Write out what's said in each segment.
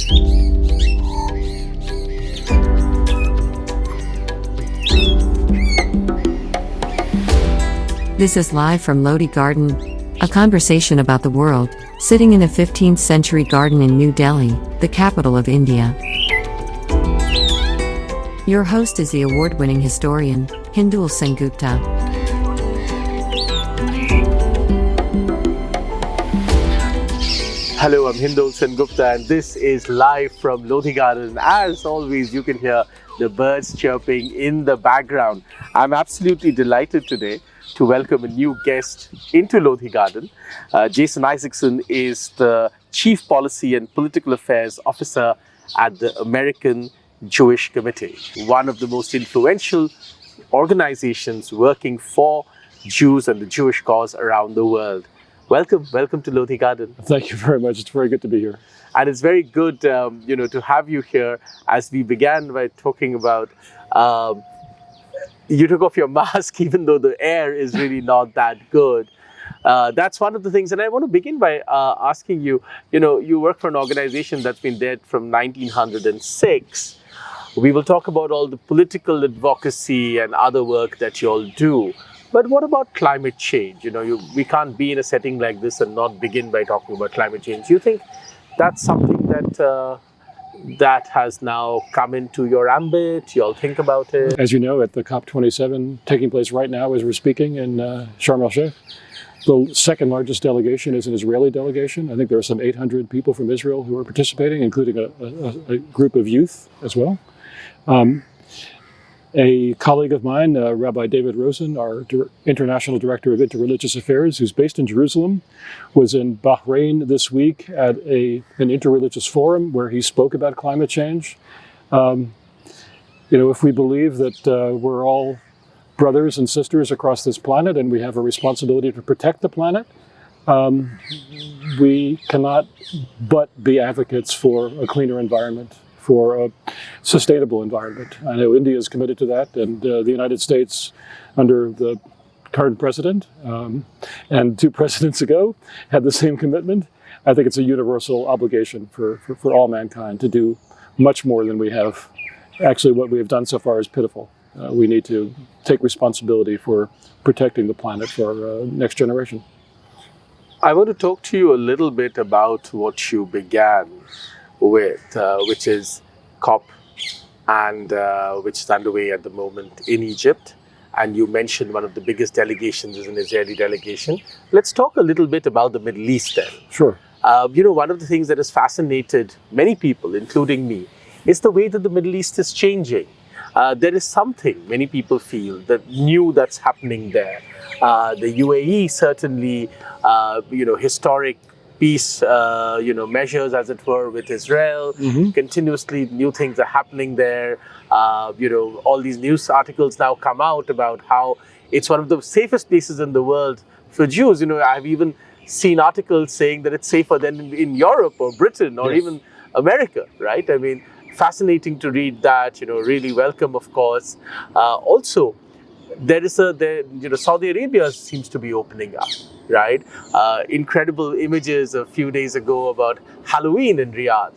This is live from Lodi Garden, a conversation about the world, sitting in a 15th century garden in New Delhi, the capital of India. Your host is the award-winning historian, Hindul Sengupta. Hello, I'm Hindul Sengupta and this is live from Lodi Garden. As always, you can hear the birds chirping in the background. I'm absolutely delighted today to welcome a new guest into Lodi Garden. Jason Isaacson is the Chief Policy and Political Affairs Officer at the American Jewish Committee, one of the most influential organizations working for Jews and the Jewish cause around the world. Welcome to Lodi Garden. Thank you very much. It's very good to be here. And it's very good, to have you here. As we began by talking about, you took off your mask, even though the air is really not that good. That's one of the things. And I want to begin by asking you, you work for an organization that's been dead from 1906. We will talk about all the political advocacy and other work that you all do. But what about climate change? We can't be in a setting like this and not begin by talking about climate change. Do you think that's something that has now come into your ambit? You all think about it? As you know, at the COP27 taking place right now as we're speaking in Sharm el-Sheikh, the second largest delegation is an Israeli delegation. I think there are some 800 people from Israel who are participating, including a group of youth as well. A colleague of mine, Rabbi David Rosen, our International Director of Interreligious Affairs, who's based in Jerusalem, was in Bahrain this week at an interreligious forum where he spoke about climate change. If we believe that we're all brothers and sisters across this planet and we have a responsibility to protect the planet, we cannot but be advocates for a cleaner environment, for a sustainable environment. I know India is committed to that, and the United States, under the current president and two presidents ago, had the same commitment. I think it's a universal obligation for all mankind to do much more than we have. Actually, what we have done so far is pitiful. We need to take responsibility for protecting the planet for our next generation. I want to talk to you a little bit about what you began with, which is COP, and which is underway at the moment in Egypt. And you mentioned one of the biggest delegations is an Israeli delegation. Let's talk a little bit about the Middle East then. Sure. One of the things that has fascinated many people, including me, is the way that the Middle East is changing. There is something many people feel that new that's happening there. The UAE certainly, historic peace, measures, as it were, with Israel. Mm-hmm. Continuously, new things are happening there. All these news articles now come out about how it's one of the safest places in the world for Jews. I've even seen articles saying that it's safer than in Europe or Britain or yes. even America, right? I mean, fascinating to read that, really welcome, of course. Also, there is Saudi Arabia seems to be opening up, right? Incredible images a few days ago about Halloween in Riyadh.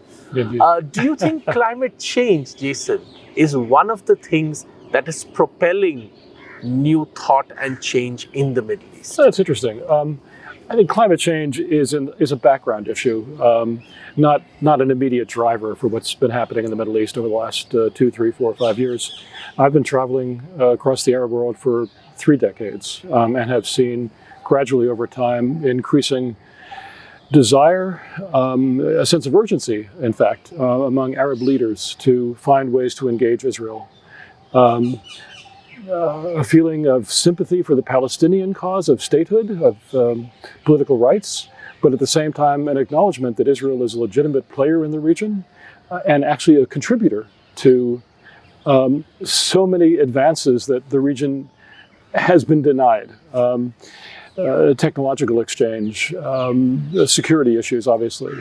Do you think climate change, Jason, is one of the things that is propelling new thought and change in the Middle East? That's interesting. I think climate change is a background issue, not an immediate driver for what's been happening in the Middle East over the last 2, 3, 4, 5 years. I've been traveling across the Arab world for 3 decades and have seen gradually over time increasing desire, a sense of urgency, in fact, among Arab leaders to find ways to engage Israel. A feeling of sympathy for the Palestinian cause of statehood, of political rights, but at the same time an acknowledgement that Israel is a legitimate player in the region and actually a contributor to so many advances that the region has been denied. technological exchange, security issues, obviously,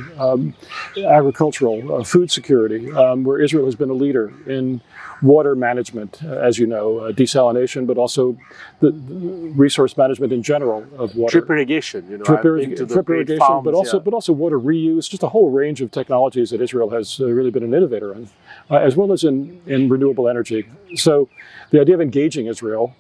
agricultural, food security, where Israel has been a leader in water management, as you know, desalination, but also the resource management in general of water. Drip irrigation, Drip I've been to the drip great irrigation, farms, but also water reuse, just a whole range of technologies that Israel has really been an innovator in, as well as in renewable energy. So the idea of engaging Israel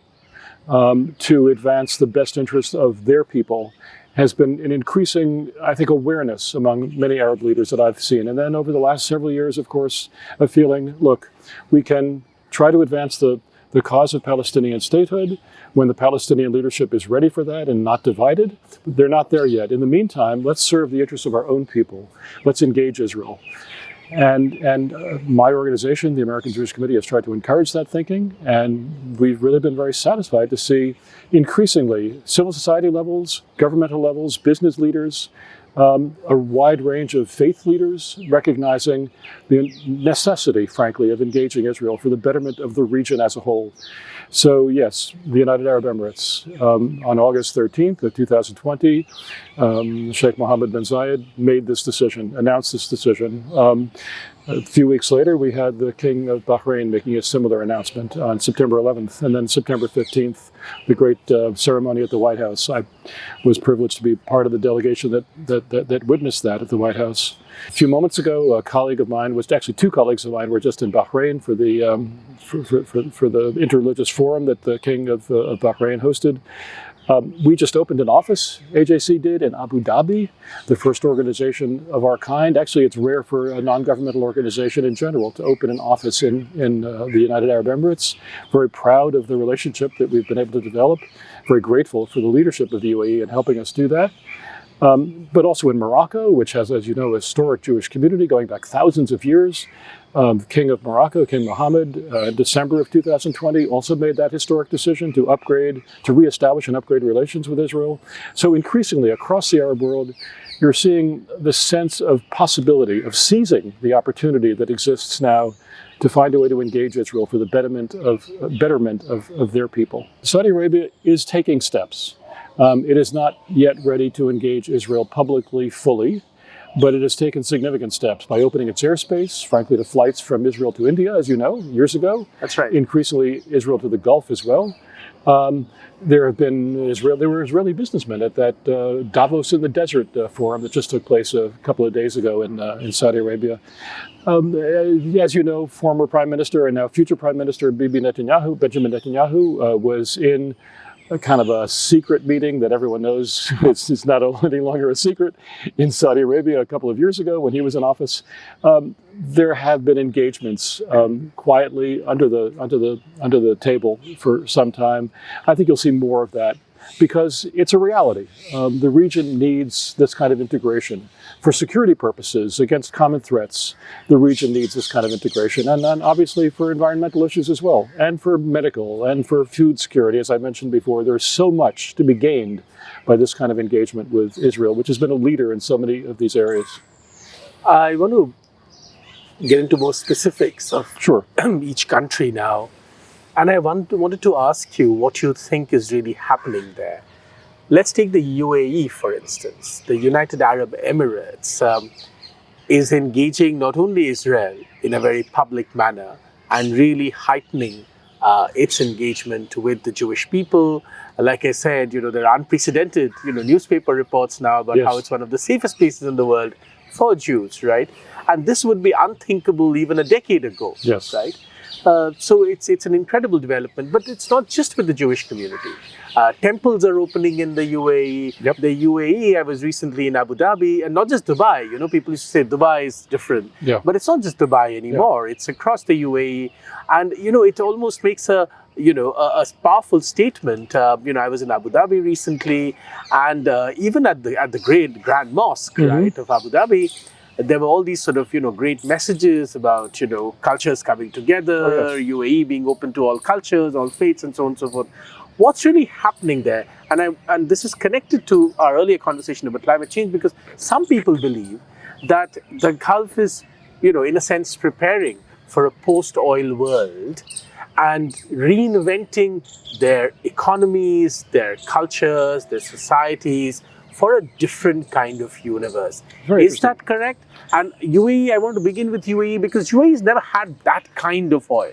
to advance the best interests of their people has been an increasing, I think, awareness among many Arab leaders that I've seen. And then over the last several years, of course, a feeling, look, we can try to advance the cause of Palestinian statehood when the Palestinian leadership is ready for that and not divided. They're not there yet. In the meantime, let's serve the interests of our own people. Let's engage Israel. And my organization, the American Jewish Committee, has tried to encourage that thinking, and we've really been very satisfied to see increasingly civil society levels, governmental levels, business leaders, a wide range of faith leaders recognizing the necessity, frankly, of engaging Israel for the betterment of the region as a whole. So yes, the United Arab Emirates, on August 13th of 2020, Sheikh Mohammed bin Zayed made this decision, announced this decision. A few weeks later, we had the King of Bahrain making a similar announcement on September 11th, and then September 15th, the great ceremony at the White House. I was privileged to be part of the delegation that witnessed that at the White House. A few moments ago, a colleague of mine actually two colleagues of mine were just in Bahrain for the interreligious forum that the King of Bahrain hosted. We just opened an office, AJC did, in Abu Dhabi, the first organization of our kind. Actually, it's rare for a non-governmental organization in general to open an office in the United Arab Emirates. Very proud of the relationship that we've been able to develop. Very grateful for the leadership of the UAE in helping us do that. But also in Morocco, which has, as you know, a historic Jewish community going back thousands of years. The King of Morocco, King Mohammed, in December of 2020, also made that historic decision to reestablish and upgrade relations with Israel. So increasingly across the Arab world, you're seeing the sense of possibility of seizing the opportunity that exists now to find a way to engage Israel for the betterment of their people. Saudi Arabia is taking steps. It is not yet ready to engage Israel publicly fully, but it has taken significant steps by opening its airspace, frankly, to flights from Israel to India, as you know, years ago. That's right. Increasingly, Israel to the Gulf as well. There were Israeli businessmen at that Davos in the Desert forum that just took place a couple of days ago in Saudi Arabia. As you know, former Prime Minister and now future Prime Minister Benjamin Netanyahu, was in a kind of a secret meeting that everyone knows it's not any longer a secret in Saudi Arabia a couple of years ago when he was in office. There have been engagements quietly under the table for some time. I think you'll see more of that because it's a reality. The region needs this kind of integration. For security purposes, against common threats, the region needs this kind of integration. And then obviously for environmental issues as well, and for medical, and for food security. As I mentioned before, there's so much to be gained by this kind of engagement with Israel, which has been a leader in so many of these areas. I want to get into more specifics of each country now. And I wanted to ask you what you think is really happening there. Let's take the UAE, for instance. The United Arab Emirates is engaging not only Israel in a very public manner and really heightening its engagement with the Jewish people. Like I said, there are unprecedented, newspaper reports now about how it's one of the safest places in the world for Jews, right? And this would be unthinkable even a decade ago, right? So it's an incredible development, but it's not just with the Jewish community. Temples are opening in the UAE. The UAE, I was recently in Abu Dhabi, and not just Dubai. People used to say Dubai is different, but it's not just Dubai anymore. It's across the UAE, and it almost makes a powerful statement. I was in Abu Dhabi recently, and even at the great Grand Mosque, right, of Abu Dhabi, there were all these sort of, great messages about, cultures coming together, UAE being open to all cultures, all faiths, and so on and so forth. What's really happening there? And this is connected to our earlier conversation about climate change, because some people believe that the Gulf is, in a sense, preparing for a post-oil world. and reinventing their economies, their cultures, their societies for a different kind of universe. Very Is that correct? And UAE, I want to begin with UAE because UAE has never had that kind of oil,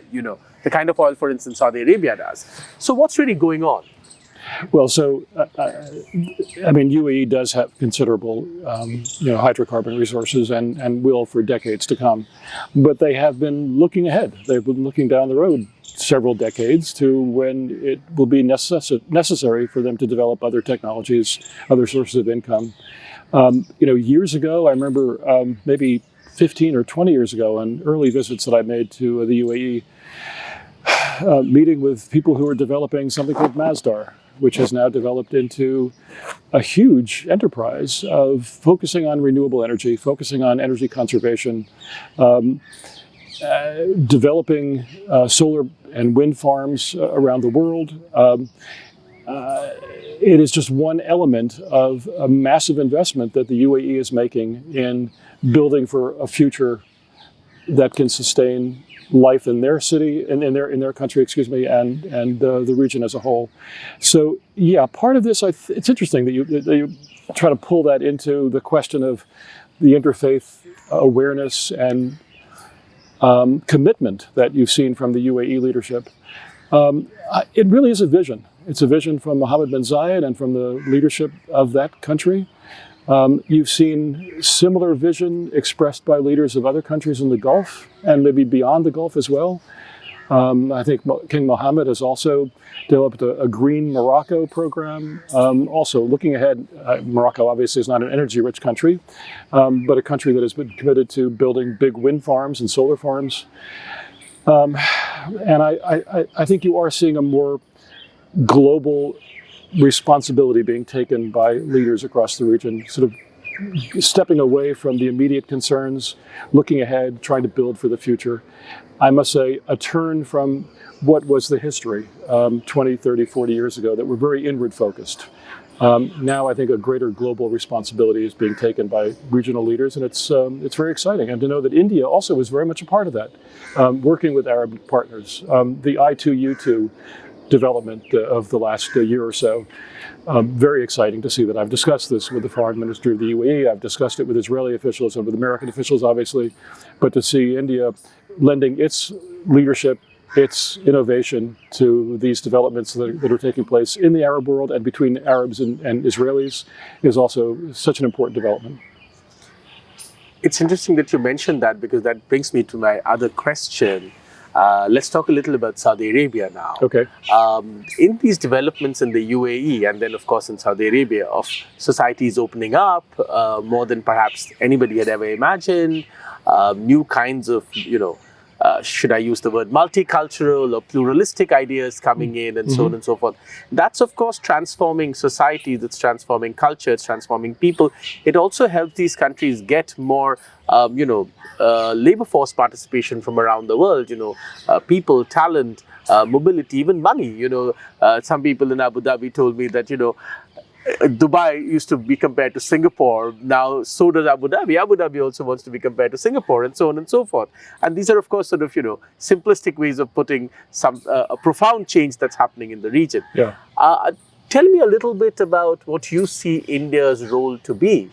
the kind of oil, for instance, Saudi Arabia does. So what's really going on? Well, so I mean, UAE does have considerable, hydrocarbon resources and will for decades to come, but they have been looking ahead. They've been looking down the road several decades to when it will be necessary for them to develop other technologies, other sources of income. Years ago, I remember maybe 15 or 20 years ago, on early visits that I made to the UAE, meeting with people who are developing something called Masdar, which has now developed into a huge enterprise of focusing on renewable energy, focusing on energy conservation, developing solar and wind farms around the world. It is just one element of a massive investment that the UAE is making in building for a future that can sustain life in their city and in their country, and the region as a whole. So yeah, part of this, it's interesting that you try to pull that into the question of the interfaith awareness and commitment that you've seen from the UAE leadership. It really is a vision. It's a vision from Mohammed bin Zayed and from the leadership of that country. You've seen similar vision expressed by leaders of other countries in the Gulf and maybe beyond the Gulf as well. I think King Mohammed has also developed a Green Morocco program. Also looking ahead, Morocco obviously is not an energy-rich country, but a country that has been committed to building big wind farms and solar farms. And I think you are seeing a more global responsibility being taken by leaders across the region, sort of stepping away from the immediate concerns, looking ahead, trying to build for the future. I must say, a turn from what was the history 20, 30, 40 years ago that were very inward focused. Now I think a greater global responsibility is being taken by regional leaders, and it's very exciting. And to know that India also was very much a part of that, working with Arab partners. The I2U2 development of the last year or so. Very exciting to see that. I've discussed this with the foreign minister of the UAE. I've discussed it with Israeli officials and with American officials, obviously. But to see India lending its leadership, its innovation to these developments that are taking place in the Arab world and between Arabs and Israelis is also such an important development. It's interesting that you mentioned that, because that brings me to my other question. Let's talk a little about Saudi Arabia now. Okay. In these developments in the UAE, and then of course in Saudi Arabia, of societies opening up more than perhaps anybody had ever imagined, new kinds of, should I use the word multicultural or pluralistic ideas coming in, and so on and so forth. That's of course transforming societies, it's transforming culture, it's transforming people. It also helps these countries get more labor force participation from around the world, people, talent, mobility, even money. Some people in Abu Dhabi told me that, Dubai used to be compared to Singapore. Now, so does Abu Dhabi. Abu Dhabi also wants to be compared to Singapore, and so on and so forth. And these are, of course, sort of, simplistic ways of putting some a profound change that's happening in the region. Yeah. Tell me a little bit about what you see India's role to be,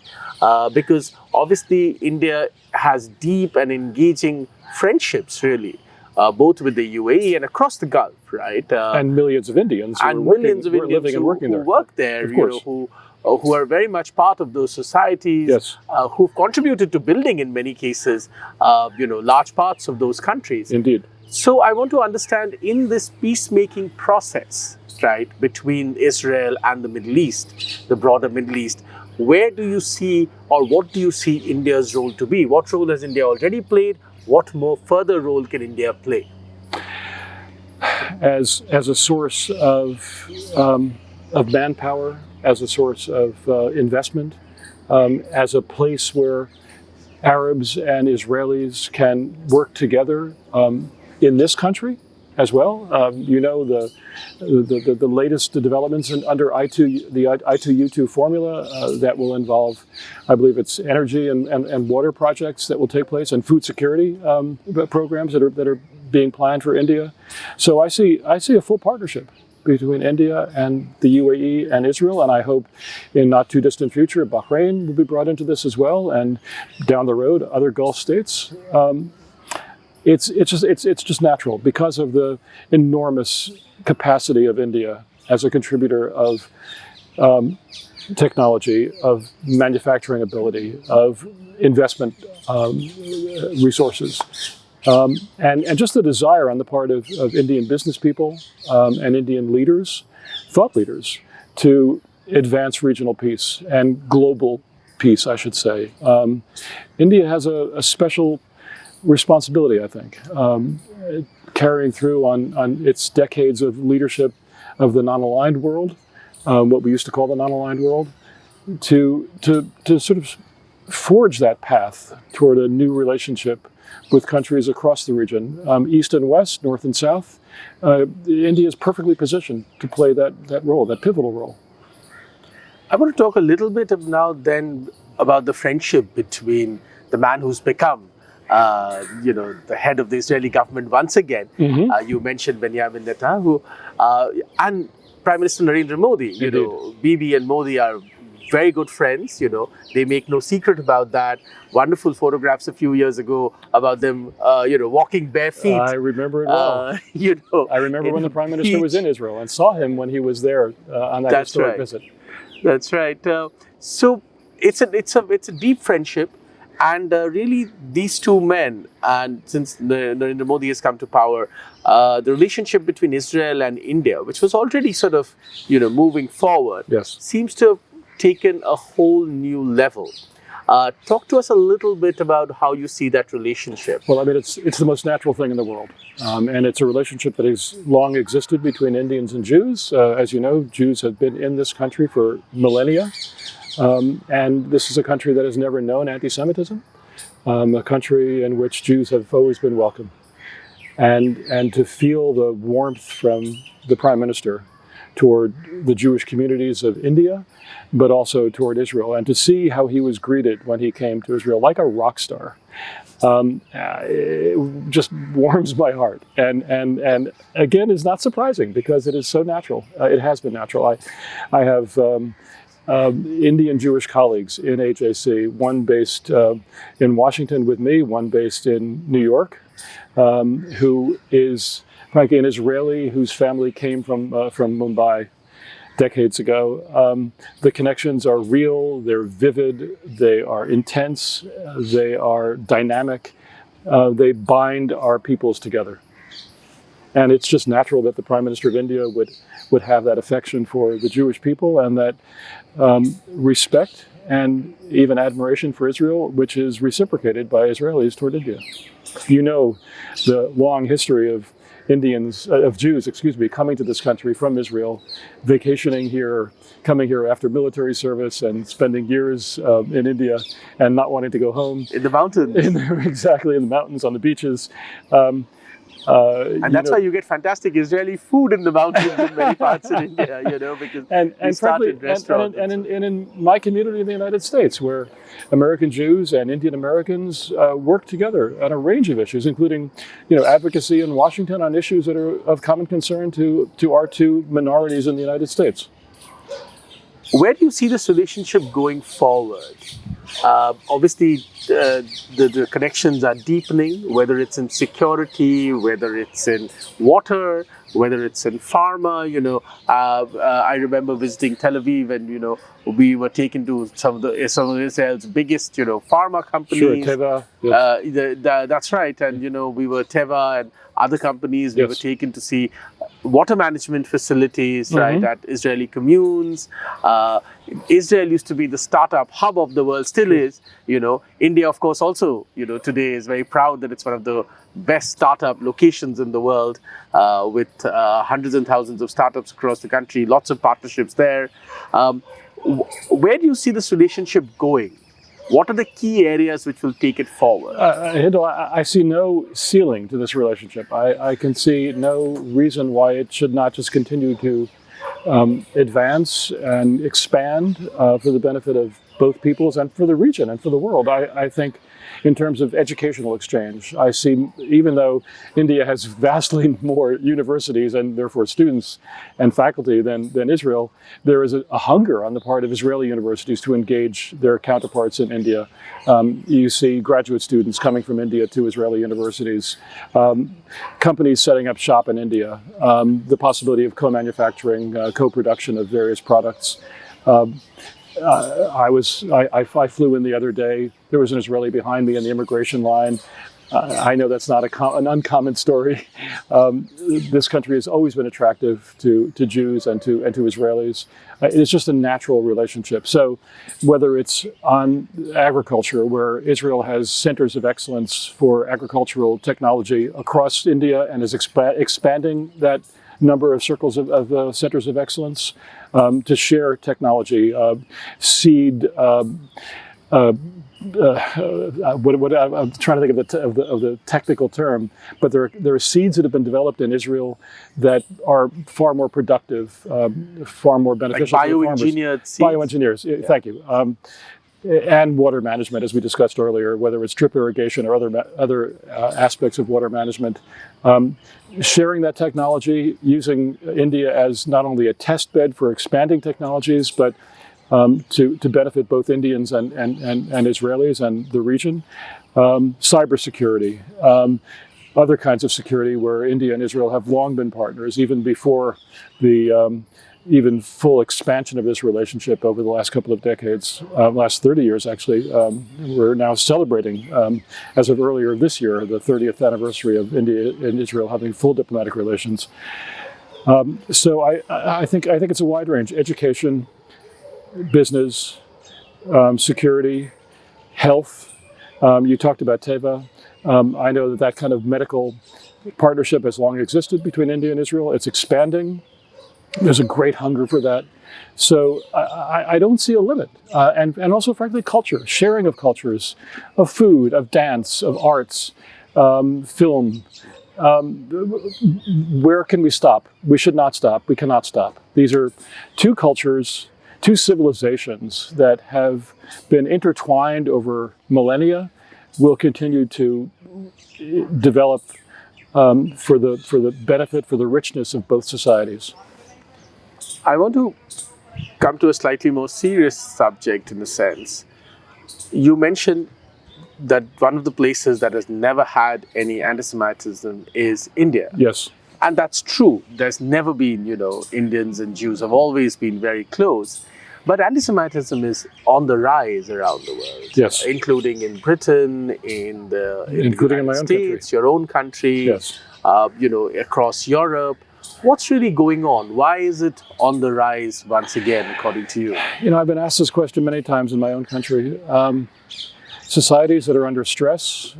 because obviously India has deep and engaging friendships, really, both with the UAE and across the Gulf, right? And millions of Indians who living and working there. Who work there, who are very much part of those societies, yes. Who've contributed to building, in many cases, large parts of those countries. Indeed. So I want to understand, in this peacemaking process, right, between Israel and the Middle East, the broader Middle East, where do you see, or what do you see India's role to be? What role has India already played? What more further role can India play? As a source of manpower, as a source of investment, as a place where Arabs and Israelis can work together in this country as well. The latest developments under the I2U2 formula that will involve, I believe it's energy and water projects that will take place, and food security programs that are being planned for India. So I see a full partnership between India and the UAE and Israel, and I hope in not too distant future Bahrain will be brought into this as well, and down the road other Gulf states. It's just natural because of the enormous capacity of India as a contributor of technology, of manufacturing ability, of investment resources, and just the desire on the part of Indian business people and Indian leaders, thought leaders, to advance regional peace and global peace, I should say. India has a special responsibility, I think, carrying through on its decades of leadership of the non-aligned world, what we used to call the non-aligned world, to sort of forge that path toward a new relationship with countries across the region, east and west, north and south. India is perfectly positioned to play that role, that pivotal role. I want to talk a little bit now then about the friendship between the man who's become the head of the Israeli government once again. You mentioned Benjamin Netanyahu and Prime Minister Narendra Modi. You know, Bibi and Modi are very good friends. You know, they make no secret about that. Wonderful photographs a few years ago about them, walking bare feet. I remember it well. I remember when the Prime Minister was in Israel and saw him when he was there on that historic visit. That's right. So it's a deep friendship. And really, these two men, and since Narendra Modi has come to power, the relationship between Israel and India, which was already sort of, moving forward, seems to have taken a whole new level. Talk to us a little bit about how you see that relationship. Well, I mean, it's the most natural thing in the world. And it's a relationship that has long existed between Indians and Jews. As you know, Jews have been in this country for millennia. And this is a country that has never known anti-Semitism, a country in which Jews have always been welcome. And to feel the warmth from the Prime Minister toward the Jewish communities of India, but also toward Israel, and to see how he was greeted when he came to Israel like a rock star, it just warms my heart. And again, is not surprising because it is so natural. It has been natural. I have Indian Jewish colleagues in AJC, one based in Washington with me, one based in New York, who is, frankly, an Israeli whose family came from Mumbai decades ago. The connections are real, they're vivid, they are intense, they are dynamic, they bind our peoples together. And it's just natural that the Prime Minister of India would have that affection for the Jewish people and that respect and even admiration for Israel, which is reciprocated by Israelis toward India. You know the long history of Jews, coming to this country from Israel, vacationing here, coming here after military service and spending years in India and not wanting to go home. In the mountains. Exactly, in the mountains, on the beaches. And that's why you get fantastic Israeli food in the mountains in many parts in India, because and started restaurants. And in my community in the United States, where American Jews and Indian Americans work together on a range of issues, including, advocacy in Washington on issues that are of common concern to our two minorities in the United States. Where do you see this relationship going forward? Obviously, the connections are deepening, whether it's in security, whether it's in water, whether it's in pharma. I remember visiting Tel Aviv, and we were taken to some of Israel's biggest pharma companies. Sure, Teva. Yes. That's right, and we were Teva and other companies. We were taken to see water management facilities, right, at Israeli communes. Israel used to be the startup hub of the world, still is. India, of course, also, today is very proud that it's one of the best startup locations in the world, with hundreds and thousands of startups across the country, lots of partnerships there. Where do you see this relationship going? What are the key areas which will take it forward? I see no ceiling to this relationship. I can see no reason why it should not just continue to advance and expand for the benefit of both peoples and for the region and for the world. I think in terms of educational exchange, I see, even though India has vastly more universities and therefore students and faculty than Israel, there is a hunger on the part of Israeli universities to engage their counterparts in India. You see graduate students coming from India to Israeli universities, companies setting up shop in India, the possibility of co-manufacturing, co-production of various products. I flew in the other day. There was an Israeli behind me in the immigration line. I know that's not an uncommon story. This country has always been attractive to Jews and to Israelis. It's just a natural relationship. So whether it's on agriculture, where Israel has centers of excellence for agricultural technology across India and is expanding that number of circles of centers of excellence to share technology, seed. I'm trying to think of the technical term, but there are seeds that have been developed in Israel that are far more productive, far more beneficial. Like bioengineered seeds? Bioengineers, yeah. Thank you. And water management, as we discussed earlier, whether it's drip irrigation or other aspects of water management. Sharing that technology, using India as not only a test bed for expanding technologies, but to benefit both Indians and Israelis and the region. Cybersecurity, other kinds of security where India and Israel have long been partners, even before the even full expansion of this relationship over the last couple of decades, last 30 years actually. We're now celebrating, as of earlier this year, the 30th anniversary of India and Israel having full diplomatic relations. So I think it's a wide range: education, business, security, health. You talked about Teva. I know that kind of medical partnership has long existed between India and Israel. It's expanding. There's a great hunger for that. So I don't see a limit. And also, frankly, culture, sharing of cultures, of food, of dance, of arts, film. Where can we stop? We should not stop. We cannot stop. These are two cultures, two civilizations that have been intertwined over millennia, will continue to develop for the benefit, for the richness of both societies. I want to come to a slightly more serious subject in a sense. You mentioned that one of the places that has never had any anti-Semitism is India. Yes. And that's true. There's never been, Indians and Jews have always been very close. But anti-Semitism is on the rise around the world. Yes. Including in Britain, in the United States, your own country, yes. Across Europe. What's really going on? Why is it on the rise once again, according to you? I've been asked this question many times in my own country. Societies that are under stress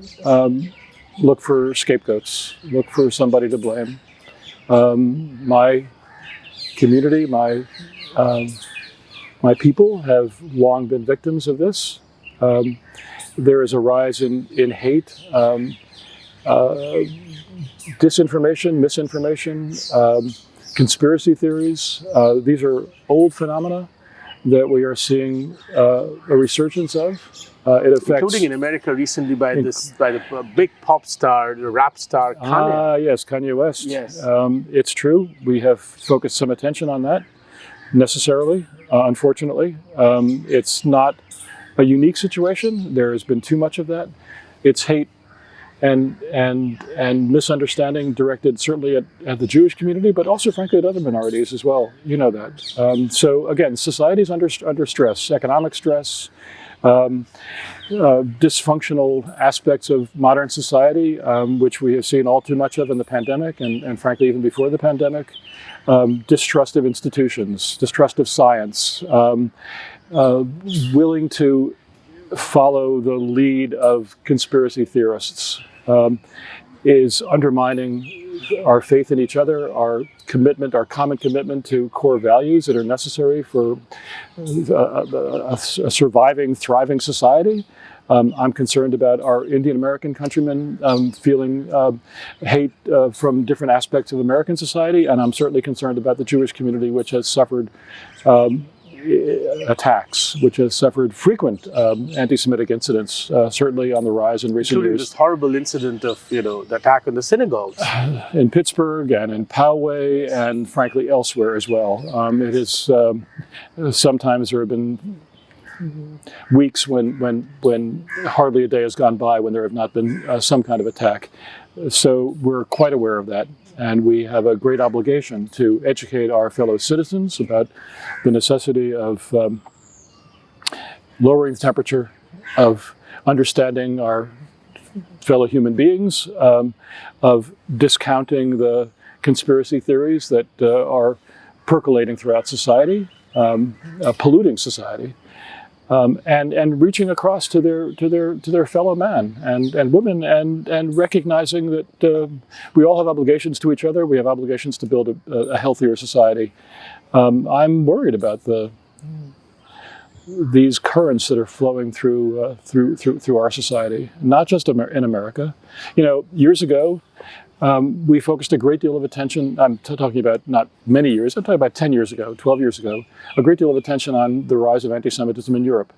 look for scapegoats, look for somebody to blame. My community, my people have long been victims of this. There is a rise in hate, disinformation, misinformation, conspiracy theories. These are old phenomena that we are seeing a resurgence of. It affects, including in America recently by the big pop star, the rap star Kanye. Yes, Kanye West. Yes, it's true. We have focused some attention on that necessarily. Unfortunately, it's not a unique situation. There has been too much of that. It's hate and misunderstanding directed certainly at the Jewish community, but also frankly at other minorities as well. You know that. So again, society's under stress, economic stress, dysfunctional aspects of modern society, which we have seen all too much of in the pandemic and frankly even before the pandemic. Distrust of institutions, distrust of science, willing to follow the lead of conspiracy theorists, is undermining our faith in each other, our commitment, our common commitment to core values that are necessary for a surviving, thriving society. I'm concerned about our Indian American countrymen feeling hate from different aspects of American society, and I'm certainly concerned about the Jewish community, which has suffered attacks, which has suffered frequent anti-Semitic incidents, certainly on the rise in recent Including years. this horrible incident of, the attack on the synagogues. In Pittsburgh and in Poway and frankly elsewhere as well. It is sometimes there have been weeks when hardly a day has gone by when there have not been some kind of attack. So we're quite aware of that, and we have a great obligation to educate our fellow citizens about the necessity of lowering the temperature, of understanding our fellow human beings, of discounting the conspiracy theories that are percolating throughout society, polluting society. And reaching across to their fellow man and women, and recognizing that we all have obligations to each other. We have obligations to build a healthier society. I'm worried about these currents that are flowing through our society, not just in America. Years ago, we focused a great deal of attention, I'm talking about not many years, I'm talking about 10 years ago, 12 years ago, a great deal of attention on the rise of anti-Semitism in Europe.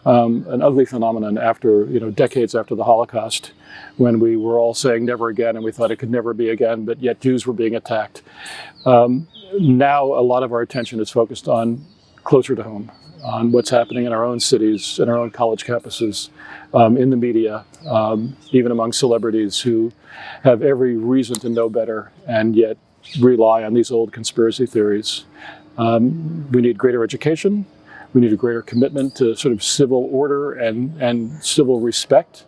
An ugly phenomenon after, decades after the Holocaust, when we were all saying never again, and we thought it could never be again, but yet Jews were being attacked. Now a lot of our attention is focused on closer to home, on what's happening in our own cities, in our own college campuses, in the media, even among celebrities who have every reason to know better and yet rely on these old conspiracy theories. We need greater education. We need a greater commitment to sort of civil order and civil respect.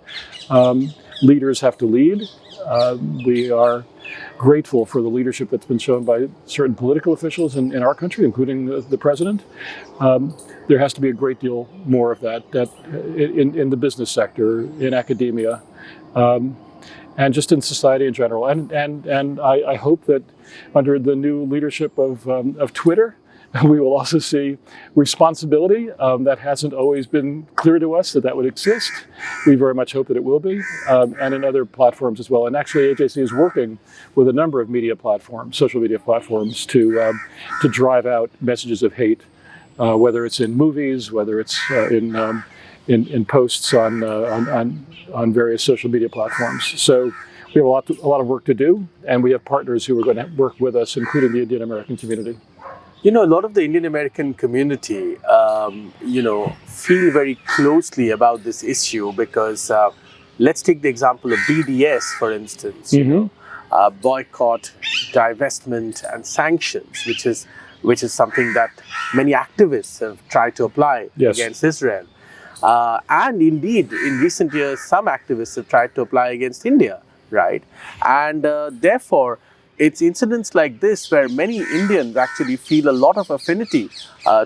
Leaders have to lead. We are grateful for the leadership that's been shown by certain political officials in our country, including the president. There has to be a great deal more of that in the business sector, in academia, and just in society in general. And I hope that under the new leadership of Twitter, we will also see responsibility. That hasn't always been clear to us that would exist. We very much hope that it will be, and in other platforms as well. And actually, AJC is working with a number of media platforms, social media platforms, to drive out messages of hate, whether it's in movies, whether it's in posts on various social media platforms. So we have a lot of work to do, and we have partners who are going to work with us, including the Indian American community. A lot of the Indian American community, feel very closely about this issue because let's take the example of BDS, for instance, boycott, divestment, and sanctions, which is something that many activists have tried to apply against Israel. And indeed, in recent years, some activists have tried to apply against India, right? And therefore, it's incidents like this where many Indians actually feel a lot of affinity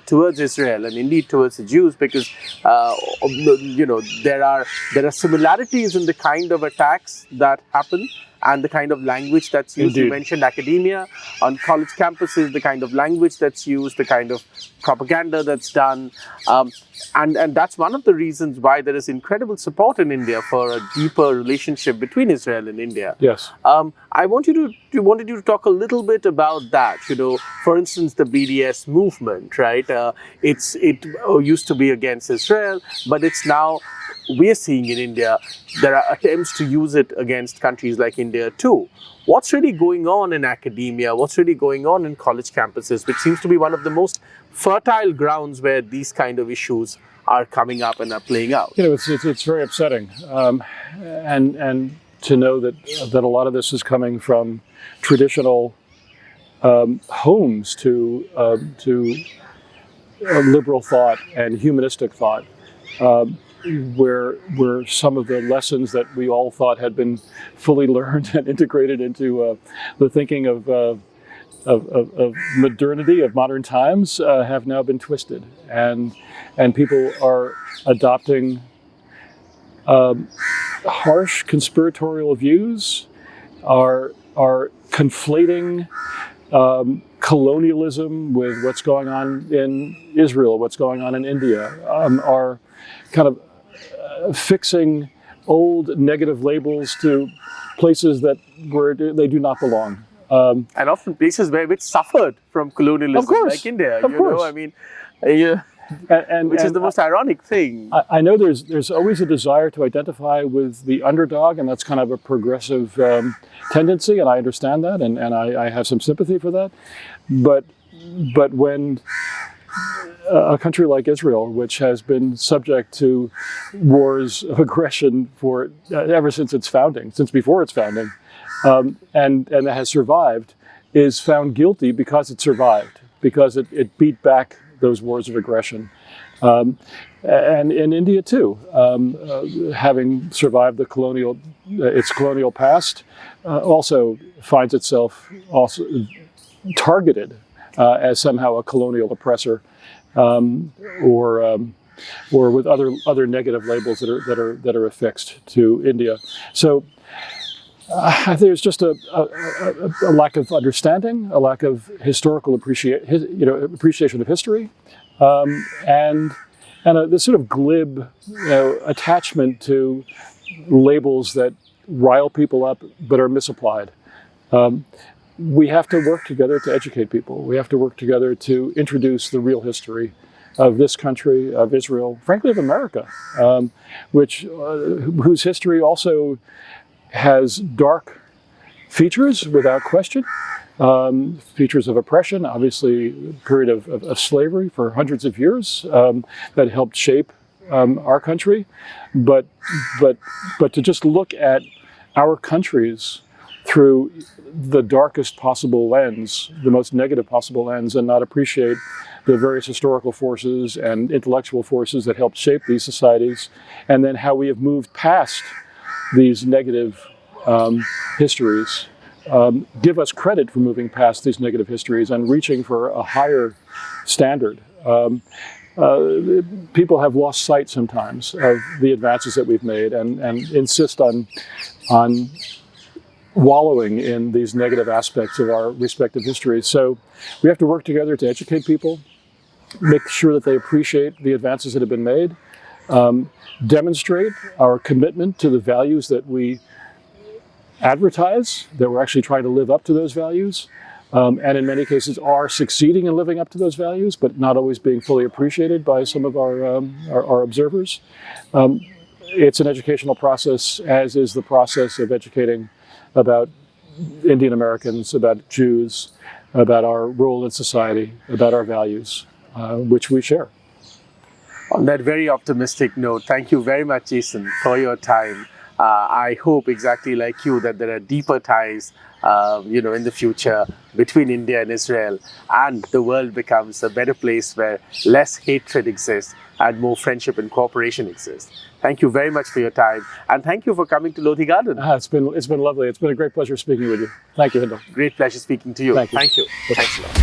towards Israel and indeed towards the Jews because, there are similarities in the kind of attacks that happen and the kind of language that's used. Indeed. You mentioned academia, on college campuses, the kind of language that's used, the kind of propaganda that's done. And that's one of the reasons why there is incredible support in India for a deeper relationship between Israel and India. Yes. I wanted you to talk a little bit about that. For instance, the BDS movement, right? It used to be against Israel, but it's now, we're seeing in India, there are attempts to use it against countries like India too. What's really going on in academia? What's really going on in college campuses, which seems to be one of the most fertile grounds where these kind of issues are coming up and are playing out? It's very upsetting, and to know that a lot of this is coming from traditional homes to liberal thought and humanistic thought. Where some of the lessons that we all thought had been fully learned and integrated into the thinking of modernity, of modern times, have now been twisted, and people are adopting harsh conspiratorial views, are conflating colonialism with what's going on in Israel, what's going on in India, are kind of fixing old negative labels to places where they do not belong. And often places which suffered from colonialism, Of course, like India. of course. I mean, Yeah, And, which is and the most ironic thing. I know there's always a desire to identify with the underdog, and that's kind of a progressive tendency, and I understand that, and I have some sympathy for that. But when a country like Israel, which has been subject to wars of aggression for ever since its founding, since before its founding, and that has survived, is found guilty because it survived, because it beat back those wars of aggression. And in India too, having survived its colonial past, also finds itself also targeted as somehow a colonial oppressor, or with other negative labels that are affixed to India. So there's just a lack of understanding, a lack of historical appreciation of history, and this sort of glib attachment to labels that rile people up but are misapplied. We have to work together to educate people. We have to work together to introduce the real history of this country, of Israel, frankly of America, whose history also has dark features, without question. Features of oppression, obviously a period of slavery for hundreds of years that helped shape our country. But to just look at our countries through the darkest possible lens, the most negative possible lens, and not appreciate the various historical forces and intellectual forces that helped shape these societies, and then how we have moved past these negative histories, give us credit for moving past these negative histories and reaching for a higher standard. People have lost sight sometimes of the advances that we've made, and insist on wallowing in these negative aspects of our respective histories. So we have to work together to educate people, make sure that they appreciate the advances that have been made, demonstrate our commitment to the values that we advertise, that we're actually trying to live up to those values, and in many cases are succeeding in living up to those values, but not always being fully appreciated by some of our observers. It's an educational process, as is the process of educating about Indian Americans, about Jews, about our role in society, about our values, which we share. On that very optimistic note, thank you very much, Jason, for your time. I hope, exactly like you, that there are deeper ties, in the future between India and Israel, and the world becomes a better place where less hatred exists and more friendship and cooperation exists. Thank you very much for your time, and thank you for coming to Lodhi Garden. It's been lovely. It's been a great pleasure speaking with you. Thank you, Hindal. Great pleasure speaking to you. Thank you. Thank you. Thanks a lot.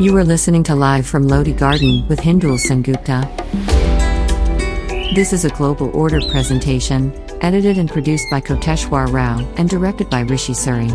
You were listening to Live from Lodi Garden with Hindul Sengupta. This is a Global Order presentation, edited and produced by Koteshwar Rao and directed by Rishi Suri.